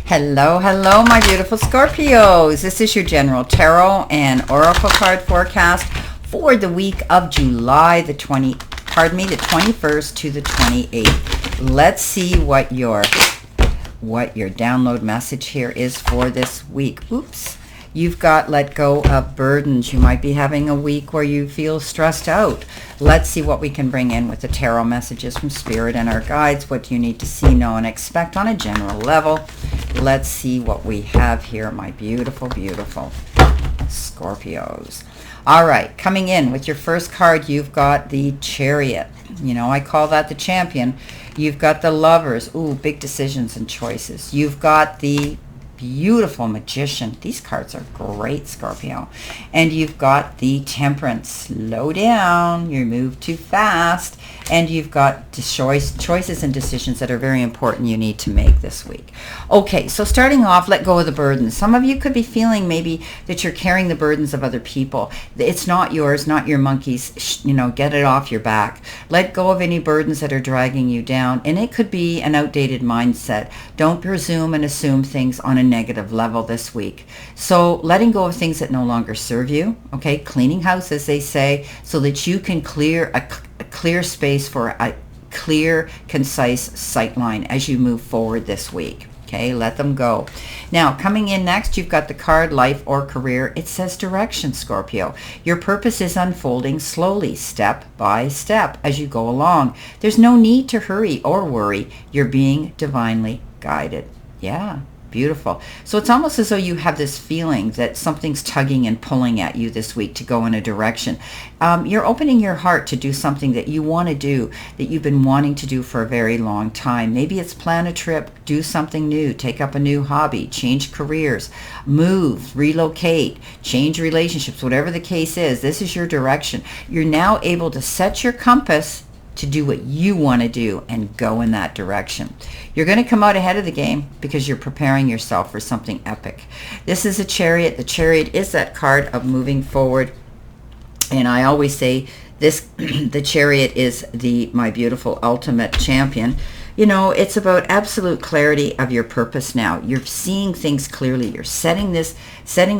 Hello, hello, my beautiful Scorpios. This is your general tarot and oracle card forecast for the week of July the 21st to the 28th. Let's see what your download message here is for this week. Oops. You've got let go of burdens. You might be having a week where you feel stressed out. Let's see what we can bring in with the tarot messages from Spirit and our guides. What do you need to see, know, and expect on a general level? Let's see what we have here, my beautiful, beautiful Scorpios. All right, coming in with your first card, you've got the Chariot. You know, I call that the Champion. You've got the Lovers. Ooh, big decisions and choices. You've got the beautiful Magician. These cards are great, Scorpio. And you've got the Temperance. Slow down. You move too fast. And you've got choices and decisions that are very important you need to make this week. Okay, so starting off, let go of the burdens. Some of you could be feeling maybe that you're carrying the burdens of other people. It's not yours, not your monkey's. You know, get it off your back. Let go of any burdens that are dragging you down. And it could be an outdated mindset. Don't presume and assume things on a negative level this week. So letting go of things that no longer serve you. Okay, cleaning house, as they say, so that you can clear a clear space for a clear, concise sight line as you move forward this week. Okay, let them go. Now, coming in next, you've got the card Life or Career. It says direction, Scorpio. Your purpose is unfolding slowly, step by step, as you go along. There's no need to hurry or worry. You're being divinely guided. Yeah. Beautiful. So it's almost as though you have this feeling that something's tugging and pulling at you this week to go in a direction. You're opening your heart to do something that you want to do, that you've been wanting to do for a very long time. Maybe it's plan a trip, do something new, take up a new hobby, change careers, move, relocate, change relationships, whatever the case is. This is your direction. You're now able to set your compass to do what you want to do and go in that direction. You're going to come out ahead of the game because you're preparing yourself for something epic. This is a Chariot. The Chariot is that card of moving forward. And I always say this, the Chariot is my beautiful ultimate champion. You know, it's about absolute clarity of your purpose now. You're seeing things clearly. You're setting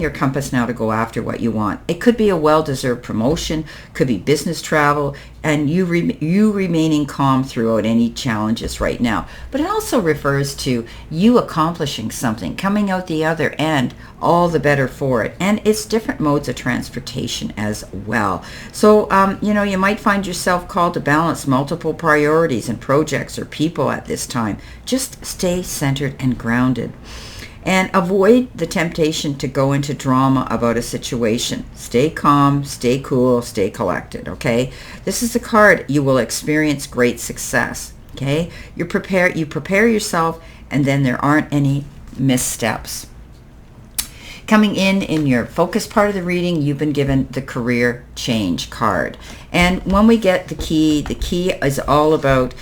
your compass now to go after what you want. It could be a well-deserved promotion, could be business travel, and you remaining calm throughout any challenges right now. But it also refers to you accomplishing something, coming out the other end, all the better for it. And it's different modes of transportation as well. So, you know, you might find yourself called to balance multiple priorities and projects or people at this time. Just stay centered and grounded. And avoid the temptation to go into drama about a situation. Stay calm, stay cool, stay collected, okay? This is the card you will experience great success, okay? You prepare yourself, and then there aren't any missteps. Coming in your focus part of the reading, you've been given the career change card. And when we get the key is all about,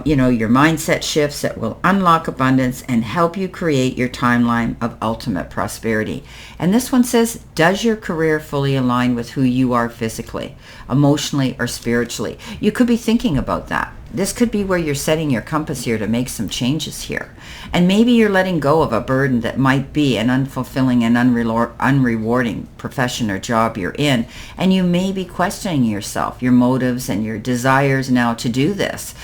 you know, your mindset shifts that will unlock abundance and help you create your timeline of ultimate prosperity. And this one says, does your career fully align with who you are physically, emotionally, or spiritually? You could be thinking about that. This could be where you're setting your compass here to make some changes here. And maybe you're letting go of a burden that might be an unfulfilling and unrewarding profession or job you're in. And you may be questioning yourself, your motives and your desires now to do this,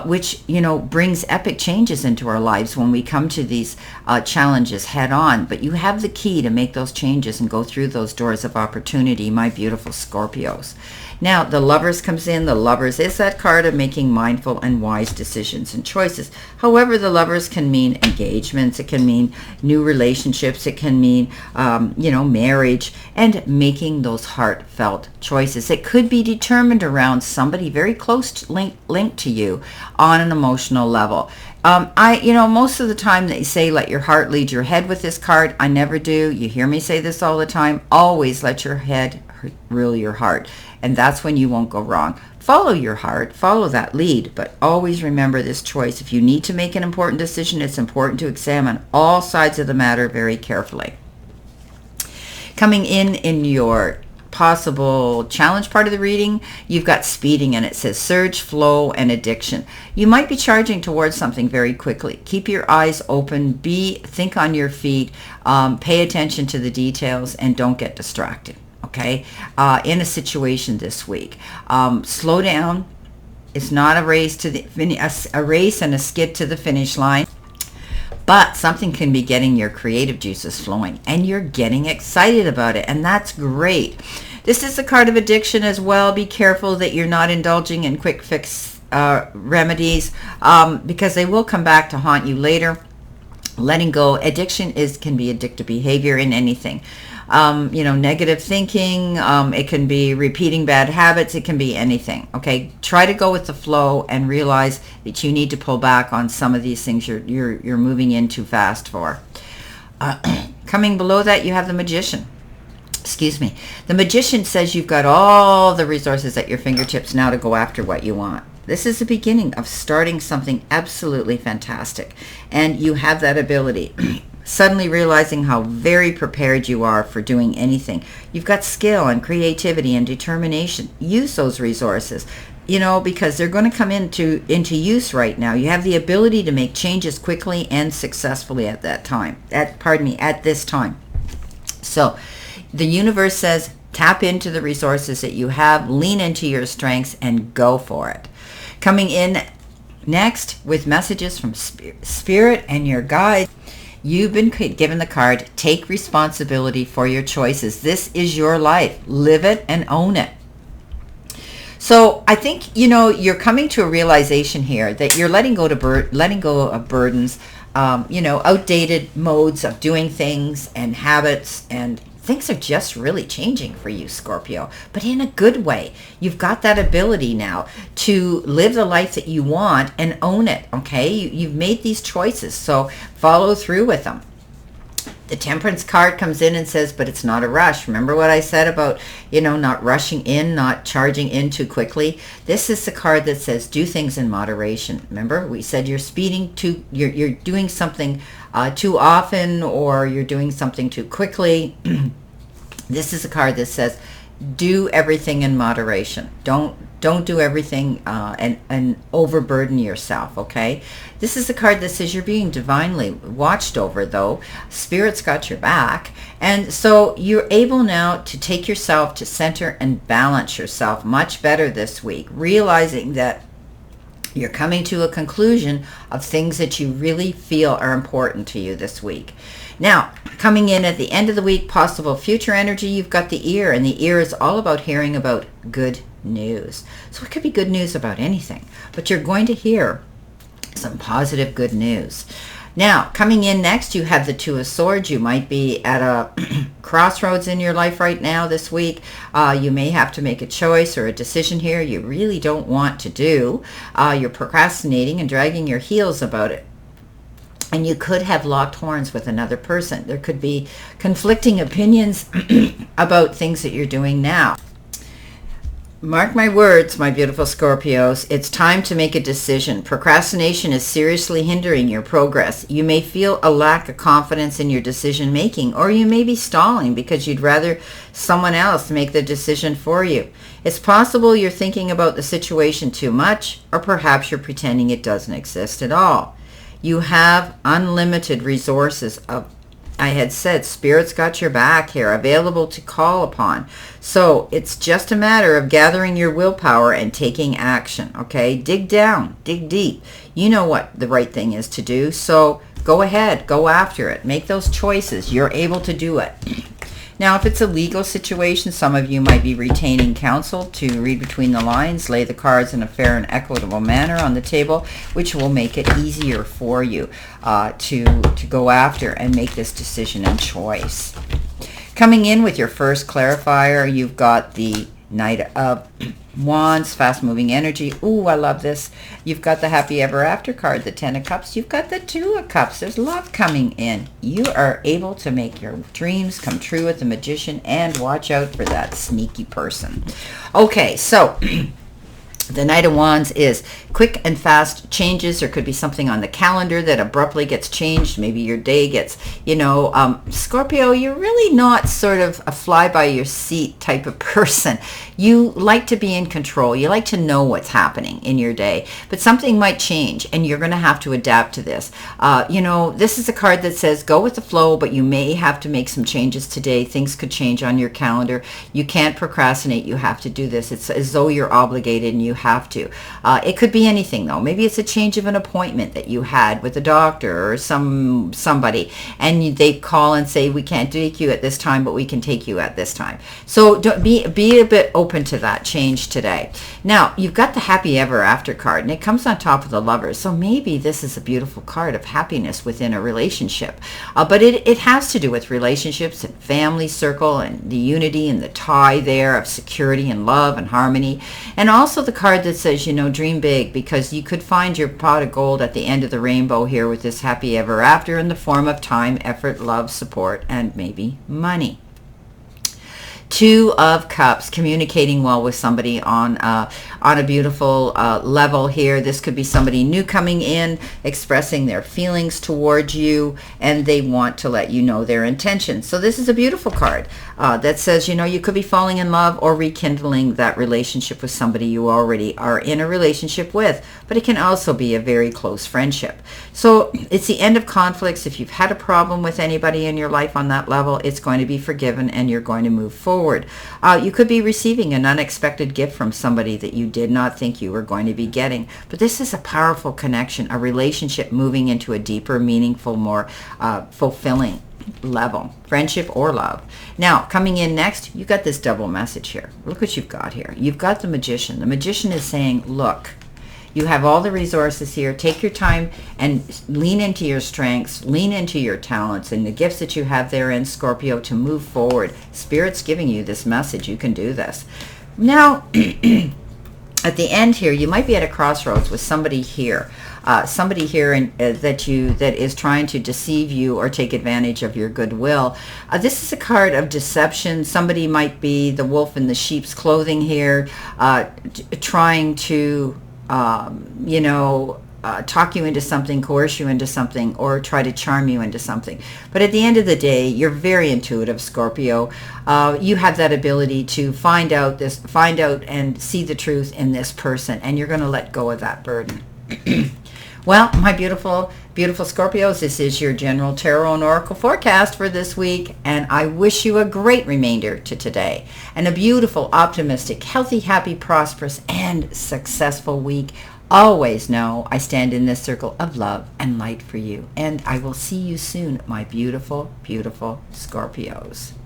which, you know, brings epic changes into our lives when we come to these challenges head on. But you have the key to make those changes and go through those doors of opportunity, my beautiful Scorpios. Now, the Lovers comes in. The Lovers is that card of making mindful and wise decisions and choices. However, the Lovers can mean engagements. It can mean new relationships. It can mean, you know, marriage and making those heartfelt choices. It could be determined around somebody very close linked to you on an emotional level. You know, most of the time they say let your heart lead your head with this card. I never do. You hear me say this all the time. Always let your head rule your heart. And that's when you won't go wrong. Follow your heart, follow that lead, but always remember this choice. If you need to make an important decision, it's important to examine all sides of the matter very carefully. Coming in your possible challenge part of the reading, you've got speeding, and it says surge, flow, and addiction. You might be charging towards something very quickly. Keep your eyes open, think on your feet, pay attention to the details, and don't get distracted, okay? In a situation this week. Slow down. It's not a race a race and a skid to the finish line. But something can be getting your creative juices flowing, and you're getting excited about it, and that's great. This is a card of addiction as well. Be careful that you're not indulging in quick fix remedies, because they will come back to haunt you later. Letting go. Addiction can be addictive behavior in anything. Negative thinking, it can be repeating bad habits, it can be anything, okay? Try to go with the flow and realize that you need to pull back on some of these things you're moving in too fast for. Coming below that, you have the Magician. Excuse me. The Magician says you've got all the resources at your fingertips now to go after what you want. This is the beginning of starting something absolutely fantastic, and you have that ability. Suddenly realizing how very prepared you are for doing anything. You've got skill and creativity and determination. Use those resources, because they're going to come into use right now. You have the ability to make changes quickly and successfully at this time. So the universe says tap into the resources that you have, lean into your strengths, and go for it. Coming in next with messages from Spirit and your guides. You've been given the card, take responsibility for your choices. This is your life. Live it and own it. So I think, you're coming to a realization here that you're letting go of burdens, outdated modes of doing things and habits, and things are just really changing for you, Scorpio, but in a good way. You've got that ability now to live the life that you want and own it, okay? You've made these choices, so follow through with them. The Temperance card comes in and says, but it's not a rush. Remember what I said about, not rushing in, not charging in too quickly? This is the card that says do things in moderation. Remember, we said you're speeding you're doing something too often, or you're doing something too quickly. This is a card that says do everything in moderation. Don't do everything and overburden yourself, okay? This is a card that says you're being divinely watched over, though. Spirit's got your back. And so you're able now to take yourself to center and balance yourself much better this week, realizing that you're coming to a conclusion of things that you really feel are important to you this week. Now, coming in at the end of the week, possible future energy, you've got the ear, and the ear is all about hearing about good news. So it could be good news about anything, but you're going to hear some positive good news. Now, coming in next, you have the Two of Swords. You might be at a crossroads in your life right now this week. You may have to make a choice or a decision here you really don't want to do. You're procrastinating and dragging your heels about it. And you could have locked horns with another person. There could be conflicting opinions about things that you're doing now. Mark my words, my beautiful Scorpios, it's time to make a decision. Procrastination is seriously hindering your progress. You may feel a lack of confidence in your decision making, or you may be stalling because you'd rather someone else make the decision for you. It's possible you're thinking about the situation too much, or perhaps you're pretending it doesn't exist at all. You have unlimited resources. I had said Spirit's got your back here, available to call upon. So it's just a matter of gathering your willpower and taking action, okay? Dig down, dig deep. You know what the right thing is to do, so go ahead, go after it. Make those choices. You're able to do it. Now, if it's a legal situation, some of you might be retaining counsel to read between the lines, lay the cards in a fair and equitable manner on the table, which will make it easier for you to go after and make this decision and choice. Coming in with your first clarifier, you've got the Knight of Wands, fast-moving energy. Ooh, I love this. You've got the Happy Ever After card, the Ten of Cups. You've got the Two of Cups. There's love coming in. You are able to make your dreams come true with the Magician, and watch out for that sneaky person. Okay, so The Knight of Wands is quick and fast changes. There could be something on the calendar that abruptly gets changed. Maybe your day gets, Scorpio, you're really not sort of a fly-by-your-seat type of person. You like to be in control. You like to know what's happening in your day. But something might change, and you're going to have to adapt to this. This is a card that says go with the flow, but you may have to make some changes today. Things could change on your calendar. You can't procrastinate. You have to do this. It's as though you're obligated and you have to. It could be anything though. Maybe it's a change of an appointment that you had with a doctor or somebody, and they call and say, we can't take you at this time, but we can take you at this time. So be a bit open to that change today. Now, you've got the Happy Ever After card, and it comes on top of the Lovers. So maybe this is a beautiful card of happiness within a relationship. But it has to do with relationships and family circle and the unity and the tie there of security and love and harmony. And also the card that says, dream big, because you could find your pot of gold at the end of the rainbow here with this Happy Ever After in the form of time, effort, love, support, and maybe money. Two of Cups, communicating well with somebody on a beautiful level here. This could be somebody new coming in, expressing their feelings towards you, and they want to let you know their intentions. So this is a beautiful card that says, you could be falling in love or rekindling that relationship with somebody you already are in a relationship with, but it can also be a very close friendship. So it's the end of conflicts. If you've had a problem with anybody in your life on that level, it's going to be forgiven and you're going to move forward. You could be receiving an unexpected gift from somebody that you did not think you were going to be getting. But this is a powerful connection, a relationship moving into a deeper, meaningful, more fulfilling level, friendship or love. Now, coming in next, you got this double message here. Look what you've got here. You've got the Magician. The Magician is saying, look, you have all the resources here. Take your time and lean into your strengths, lean into your talents and the gifts that you have there in Scorpio to move forward. Spirit's giving you this message. You can do this. Now, at the end here, you might be at a crossroads with somebody here. That is trying to deceive you or take advantage of your goodwill. This is a card of deception. Somebody might be the wolf in the sheep's clothing here, trying to talk you into something, coerce you into something, or try to charm you into something. But at the end of the day, you're very intuitive, Scorpio. You have that ability to find out and see the truth in this person, and you're going to let go of that burden. Well, my beautiful, beautiful Scorpios, this is your general tarot and oracle forecast for this week, and I wish you a great remainder to today and a beautiful, optimistic, healthy, happy, prosperous, and successful week. Always know I stand in this circle of love and light for you, and I will see you soon, my beautiful, beautiful Scorpios.